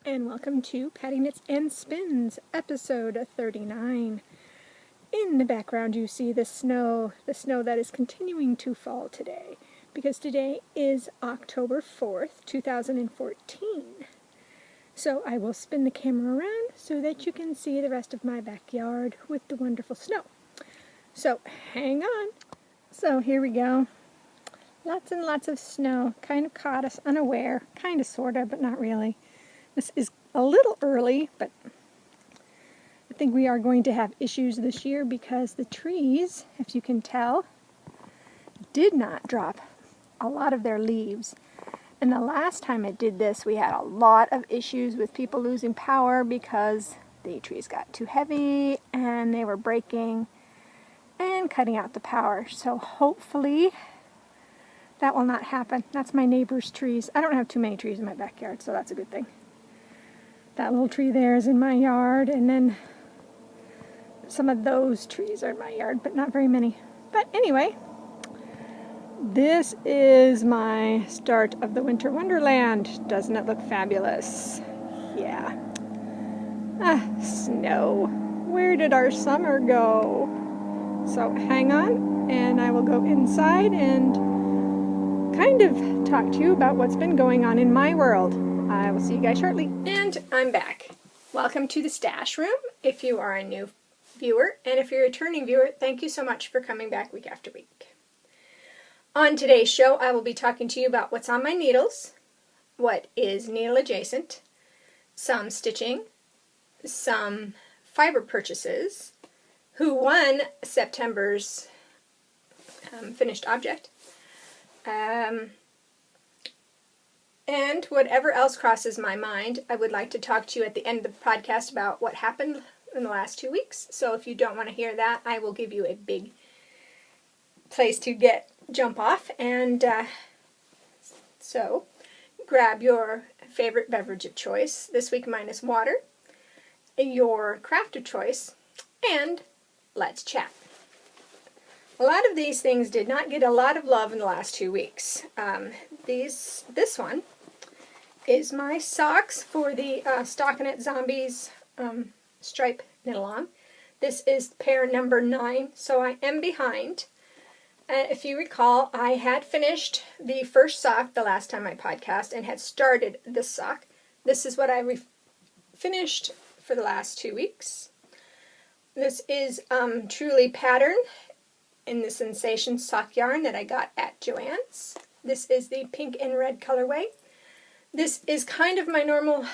and welcome to Patti Knits and Spins, episode 39. In the background you see the snow that is continuing to fall today, because today is October 4th, 2014. So I will spin the camera around so that you can see the rest of my backyard with the wonderful snow. So hang on. So here we go. Lots and lots of snow. Kind of caught us unaware. Kind of, sort of, but not really. This is a little early, but I think we are going to have issues this year because the trees, if you can tell, did not drop a lot of their leaves. And the last time it did this, we had a lot of issues with people losing power because the trees got too heavy and they were breaking and cutting out the power. So hopefully that will not happen. That's my neighbor's trees. I don't have too many trees in my backyard, so that's a good thing. That little tree there is in my yard, and then some of those trees are in my yard, but not very many. But anyway, this is my start of the winter wonderland. Doesn't it look fabulous? Yeah. Snow. Where did our summer go? So hang on, and I will go inside and kind of talk to you about what's been going on in my world. I will see you guys shortly. And I'm back. Welcome to the Stash Room if you are a new viewer, and if you're a returning viewer, thank you so much for coming back week after week. On today's show, I will be talking to you about what's on my needles, what is needle adjacent, some stitching, some fiber purchases, who won September's finished object, and whatever else crosses my mind. I would like to talk to you at the end of the podcast about what happened in the last 2 weeks. So if you don't want to hear that, I will give you a big place to jump off. And so grab your favorite beverage of choice. This week mine is water, your craft of choice, and let's chat. A lot of these things did not get a lot of love in the last 2 weeks. This one is my socks for the Stockinette Zombies stripe knit along. This is pair number 9, so I am behind. If you recall, I had finished the first sock the last time I podcast and had started this sock. This is what I finished for the last 2 weeks. This is truly pattern in the Sensation sock yarn that I got at Joann's. This is the pink and red colorway. This is kind of my normal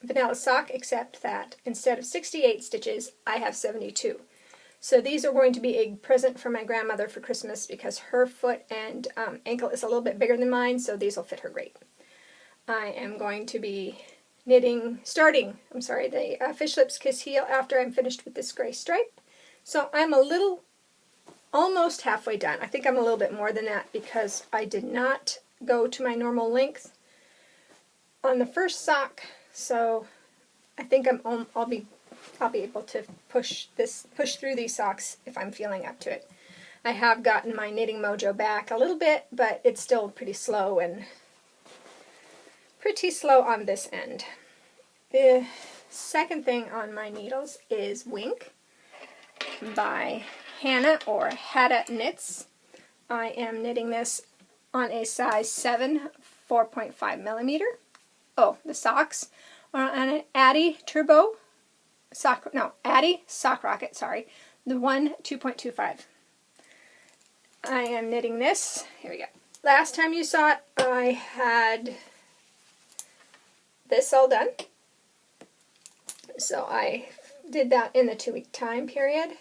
vanilla sock, except that instead of 68 stitches, I have 72. So these are going to be a present for my grandmother for Christmas because her foot and ankle is a little bit bigger than mine, so these will fit her great. I am going to be starting the Fish Lips Kiss Heel after I'm finished with this gray stripe. So I'm almost halfway done. I think I'm a little bit more than that because I did not go to my normal length on the first sock, so I think I'll be able to push through these socks if I'm feeling up to it. I have gotten my knitting mojo back a little bit, but it's still pretty slow on this end. The second thing on my needles is Wink by Hannah or Hadda Knits. I am knitting this on a size 7, 4.5 millimeter. Oh, the socks are on an Addi Sock Rocket, sorry, the one 2.25. I am knitting this. Here we go. Last time you saw it, I had this all done. So I did that in the 2-week time period.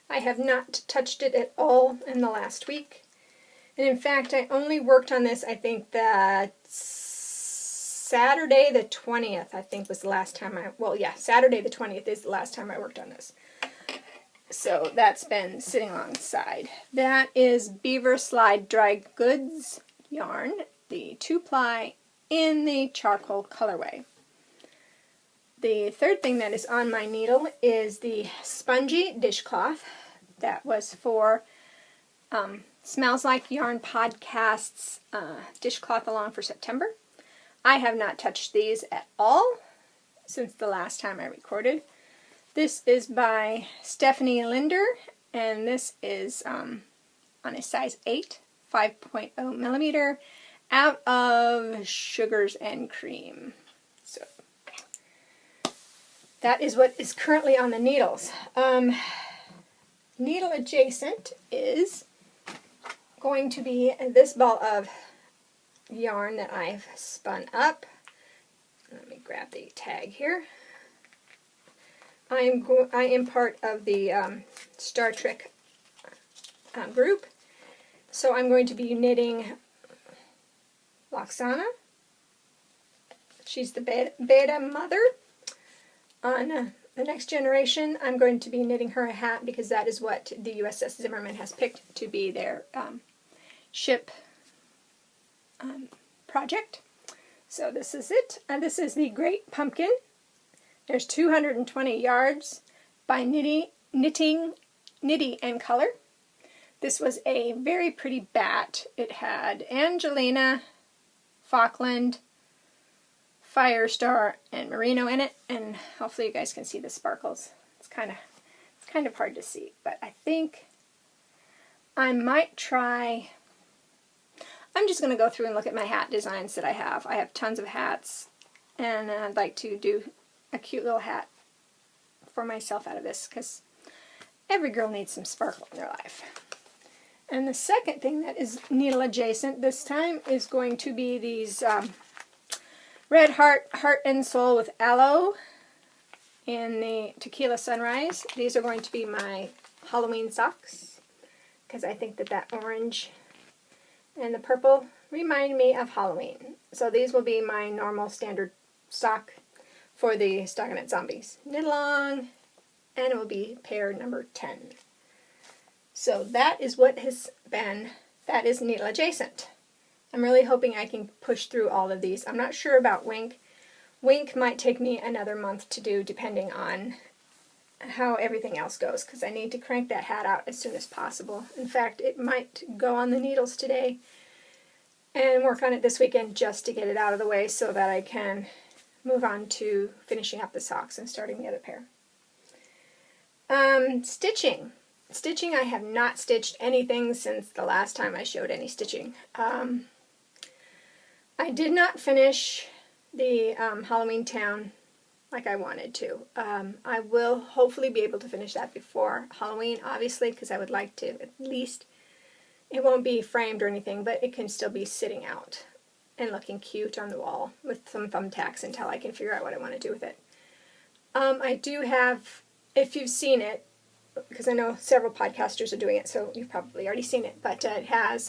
I have not touched it at all in the last week. And in fact, I only worked on this, I think, that Saturday the 20th, I think, was the last time Saturday the 20th is the last time I worked on this. So that's been sitting alongside. That is Beaver Slide Dry Goods yarn, the 2-ply in the charcoal colorway. The third thing that is on my needle is the spongy dishcloth that was for Smells Like Yarn Podcast's dishcloth along for September. I have not touched these at all since the last time I recorded. This is by Stephanie Linder, and this is on a size 8, 5.0 millimeter, out of Sugars and Cream. So that is what is currently on the needles. Needle adjacent is going to be this ball of yarn that I've spun up. Let me grab the tag here. I am part of the Star Trek group, so I'm going to be knitting Loxana. She's the beta mother. On the Next Generation, I'm going to be knitting her a hat because that is what the USS Zimmerman has picked to be their ship project. So this is it. And this is the Great Pumpkin. There's 220 yards by Knitty and Color. This was a very pretty bat. It had Angelina, Falkland, Firestar, and Merino in it, and hopefully you guys can see the sparkles. It's kind of hard to see, but I think I might try. I'm just going to go through and look at my hat designs that I have. I have tons of hats, and I'd like to do a cute little hat for myself out of this, because every girl needs some sparkle in their life. And the second thing that is needle adjacent this time is going to be these Red Heart and Soul with Aloe in the Tequila Sunrise. These are going to be my Halloween socks, because I think that orange and the purple remind me of Halloween. So these will be my normal standard sock for the Stockinette Zombies knit along, and it will be pair number 10. So that is what has been, that is needle adjacent. I'm really hoping I can push through all of these. I'm not sure about Wink. Wink might take me another month to do, depending on how everything else goes, because I need to crank that hat out as soon as possible. In fact, it might go on the needles today and work on it this weekend just to get it out of the way so that I can move on to finishing up the socks and starting the other pair. Stitching. Stitching, I have not stitched anything since the last time I showed any stitching. I did not finish the Halloween Town like I wanted to. I will hopefully be able to finish that before Halloween, obviously, because I would like to at least, it won't be framed or anything, but it can still be sitting out and looking cute on the wall with some thumbtacks until I can figure out what I want to do with it. I do have, if you've seen it, because I know several podcasters are doing it, so you've probably already seen it, but it has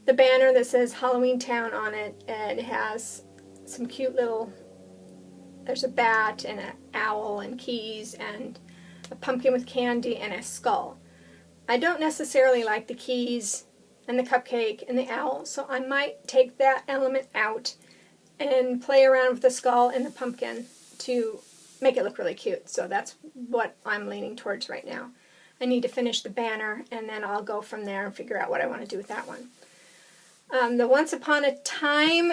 the banner that says Halloween Town on it, and it has some cute little, there's a bat and an owl and keys and a pumpkin with candy and a skull. I don't necessarily like the keys and the cupcake and the owl, so I might take that element out and play around with the skull and the pumpkin to make it look really cute. So that's what I'm leaning towards right now. I need to finish the banner, and then I'll go from there and figure out what I want to do with that one. The Once Upon a Time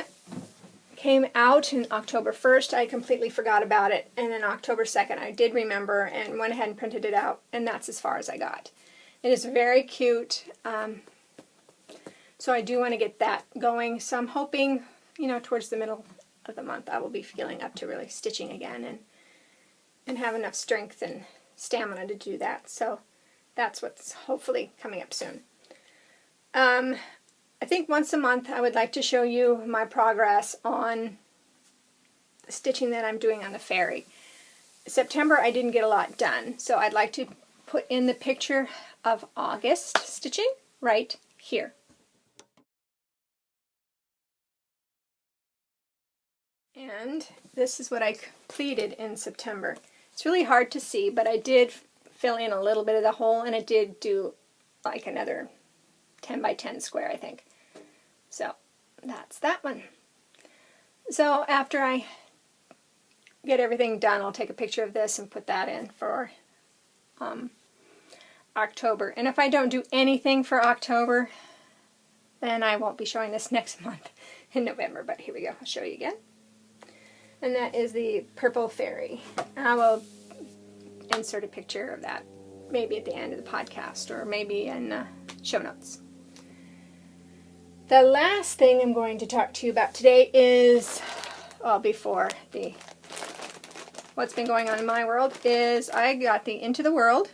came out in October 1st. I completely forgot about it, and then October 2nd I did remember and went ahead and printed it out, and that's as far as I got. It is very cute, so I do want to get that going. So I'm hoping, you know, towards the middle of the month I will be feeling up to really stitching again and have enough strength and stamina to do that. So that's what's hopefully coming up soon. I think once a month I would like to show you my progress on the stitching that I'm doing on the fairy. September I didn't get a lot done, so I'd like to put in the picture of August stitching right here. And this is what I completed in September. It's really hard to see, but I did fill in a little bit of the hole, and it did do like another 10 by 10 square, I think. So that's that one. So after I get everything done, I'll take a picture of this and put that in for October. And if I don't do anything for October, then I won't be showing this next month. in November, but here we go. I'll show you again. And that is the Purple Fairy. I will insert a picture of that maybe at the end of the podcast or maybe in show notes. The last thing I'm going to talk to you about today is, well, before what's been going on in my world, is I got the Into the World.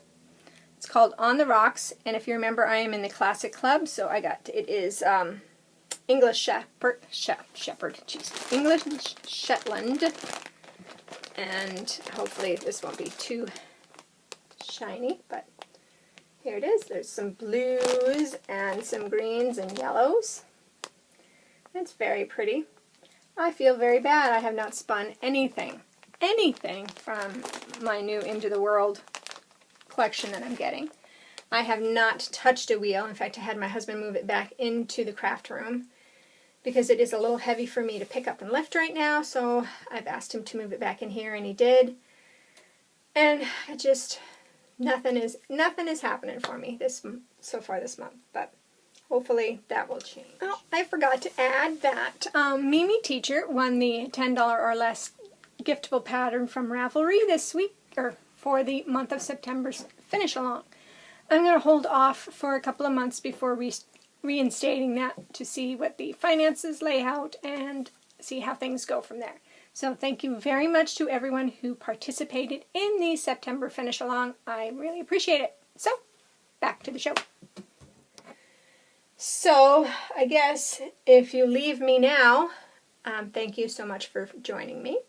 It's called On the Rocks, and if you remember, I am in the Classic Club, so it is English Shepherd, English Shetland, and hopefully this won't be too shiny, but here it is. There's some blues and some greens and yellows. It's very pretty. I feel very bad I have not spun anything from my new Into the World collection that I'm getting. I have not touched a wheel. In fact, I had my husband move it back into the craft room because it is a little heavy for me to pick up and lift right now, so I've asked him to move it back in here, and he did. And nothing is happening for me so far this month, but hopefully that will change. Oh, I forgot to add that Mimi Teacher won the $10 or less giftable pattern from Ravelry this week, or for the month of September's finish along. I'm going to hold off for a couple of months before reinstating that to see what the finances lay out and see how things go from there. So thank you very much to everyone who participated in the September finish along. I really appreciate it. So, back to the show. So, I guess if you leave me now, thank you so much for joining me.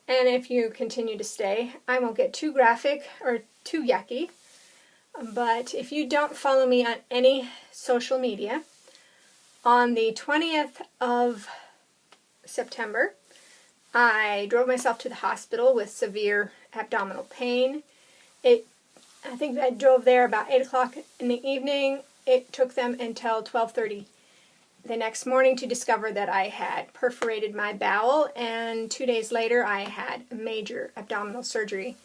And if you continue to stay, I won't get too graphic or too yucky. But if you don't follow me on any social media, on the 20th of September, I drove myself to the hospital with severe abdominal pain. I think I drove there about 8 o'clock in the evening. It took them until 12:30 the next morning to discover that I had perforated my bowel, and 2 days later I had major abdominal surgery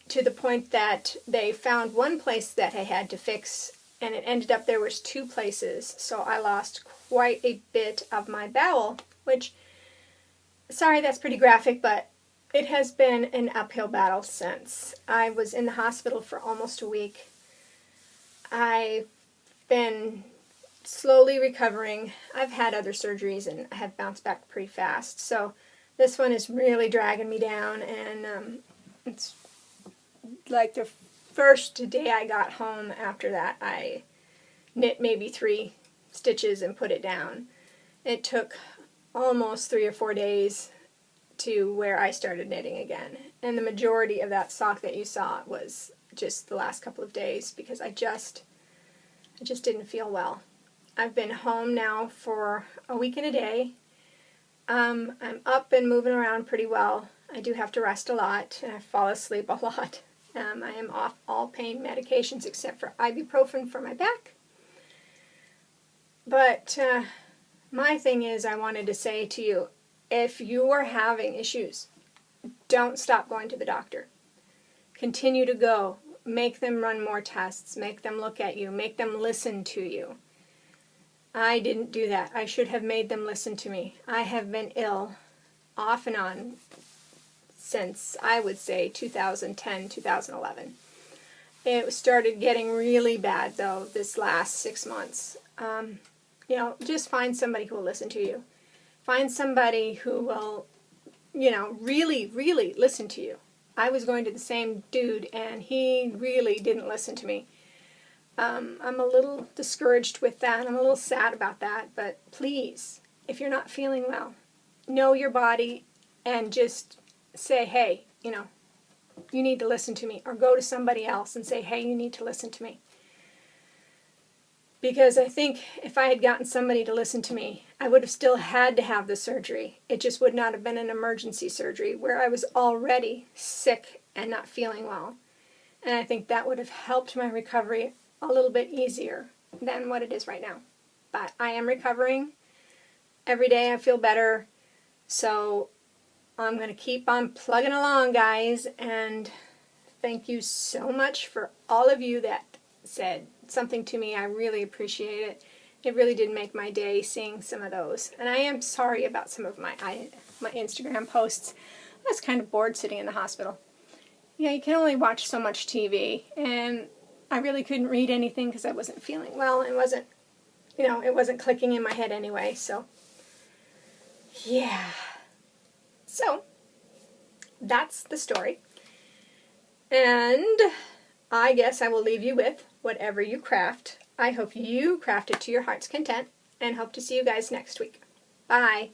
to the point that they found one place that I had to fix, and it ended up there was 2 places, so I lost quite a bit of my bowel, which, sorry that's pretty graphic, but it has been an uphill battle since. I was in the hospital for almost a week. I've been slowly recovering. I've had other surgeries and I have bounced back pretty fast. So this one is really dragging me down, and it's like the first day I got home after that, I knit maybe 3 stitches and put it down. It took almost 3 or 4 days to where I started knitting again. And the majority of that sock that you saw was just the last couple of days because I just didn't feel well. I've been home now for a week and a day. I'm up and moving around pretty well. I do have to rest a lot, and I fall asleep a lot. I am off all pain medications except for ibuprofen for my back. But my thing is, I wanted to say to you, if you are having issues, don't stop going to the doctor. Continue to go. Make them run more tests. Make them look at you. Make them listen to you. I didn't do that. I should have made them listen to me. I have been ill off and on since, I would say, 2010, 2011. It started getting really bad, though, this last 6 months. Just find somebody who will listen to you. Find somebody who will, really, really listen to you. I was going to the same dude, and he really didn't listen to me. I'm a little discouraged with that. I'm a little sad about that. But please, if you're not feeling well, know your body and just say, hey, you need to listen to me. Or go to somebody else and say, hey, you need to listen to me. Because I think if I had gotten somebody to listen to me, I would have still had to have the surgery. It just would not have been an emergency surgery where I was already sick and not feeling well. And I think that would have helped my recovery a little bit easier than what it is right now. But I am recovering. Every day I feel better. So I'm going to keep on plugging along, guys. And thank you so much for all of you that said something to me. I really appreciate it. it really did make my day seeing some of those. And I am sorry about some of my Instagram posts. I was kind of bored sitting in the hospital. Yeah, you can only watch so much TV, and I really couldn't read anything because I wasn't feeling well. It wasn't, it wasn't clicking in my head anyway, so yeah. So, that's the story. And I guess I will leave you with whatever you craft. I hope you craft it to your heart's content, and hope to see you guys next week. Bye.